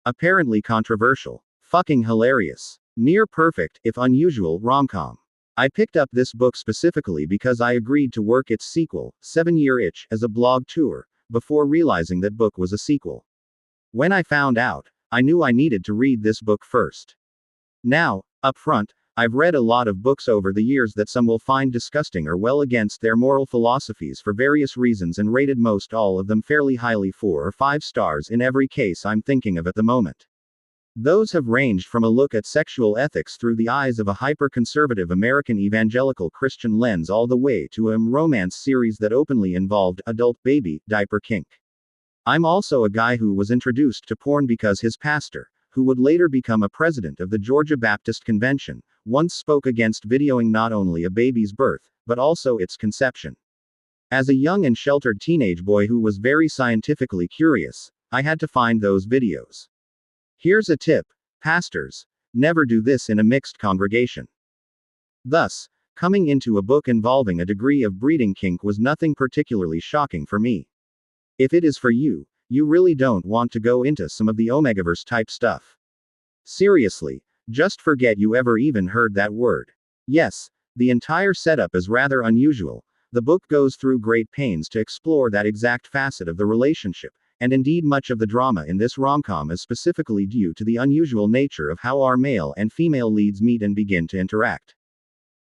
Apparently controversial. Fucking hilarious. Near perfect, if unusual, rom-com. I picked up this book specifically because I agreed to work its sequel, 7-Year Itch, as a blog tour, before realizing that book was a sequel. When I found out, I knew I needed to read this book first. Now, up front, I've read a lot of books over the years that some will find disgusting or well against their moral philosophies for various reasons and rated most all of them fairly highly 4 or 5 stars in every case I'm thinking of at the moment. Those have ranged from a look at sexual ethics through the eyes of a hyper-conservative American evangelical Christian lens all the way to a romance series that openly involved adult baby diaper kink. I'm also a guy who was introduced to porn because his pastor, who would later become a president of the Georgia Baptist Convention, once spoke against videoing not only a baby's birth, but also its conception. As a young and sheltered teenage boy who was very scientifically curious, I had to find those videos. Here's a tip: pastors, never do this in a mixed congregation. Thus, coming into a book involving a degree of breeding kink was nothing particularly shocking for me. If it is for you, you really don't want to go into some of the Omegaverse type stuff. Seriously, just forget you ever even heard that word. Yes, the entire setup is rather unusual. The book goes through great pains to explore that exact facet of the relationship, and indeed much of the drama in this rom-com is specifically due to the unusual nature of how our male and female leads meet and begin to interact.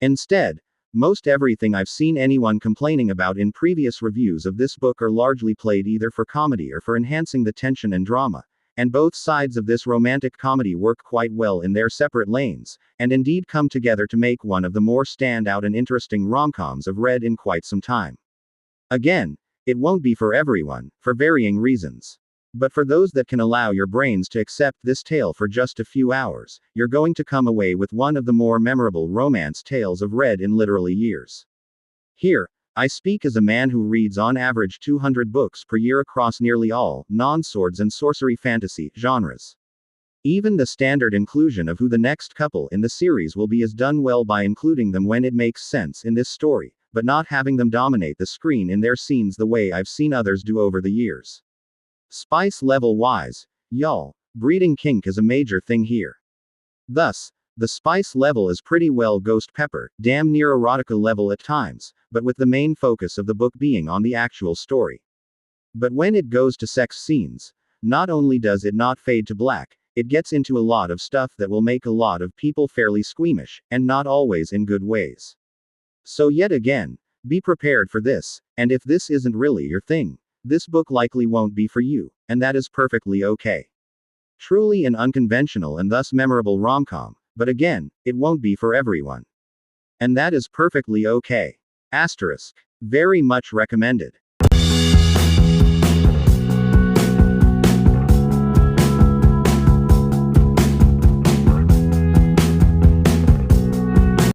Instead, most everything I've seen anyone complaining about in previous reviews of this book are largely played either for comedy or for enhancing the tension and drama, and both sides of this romantic comedy work quite well in their separate lanes, and indeed come together to make one of the more standout and interesting rom-coms I've read in quite some time. Again, it won't be for everyone, for varying reasons. But for those that can allow your brains to accept this tale for just a few hours, you're going to come away with one of the more memorable romance tales I've read in literally years. Here, I speak as a man who reads on average 200 books per year across nearly all non-swords and sorcery fantasy genres. Even the standard inclusion of who the next couple in the series will be is done well by including them when it makes sense in this story, but not having them dominate the screen in their scenes the way I've seen others do over the years. Spice level wise, y'all, breeding kink is a major thing here. Thus, the spice level is pretty well ghost pepper, damn near erotica level at times, but with the main focus of the book being on the actual story. But when it goes to sex scenes, not only does it not fade to black, it gets into a lot of stuff that will make a lot of people fairly squeamish, and not always in good ways. So yet again, be prepared for this, and if this isn't really your thing, this book likely won't be for you, and that is perfectly okay. Truly an unconventional and thus memorable rom-com, but again, it won't be for everyone. And that is perfectly okay. Asterisk. Very much recommended.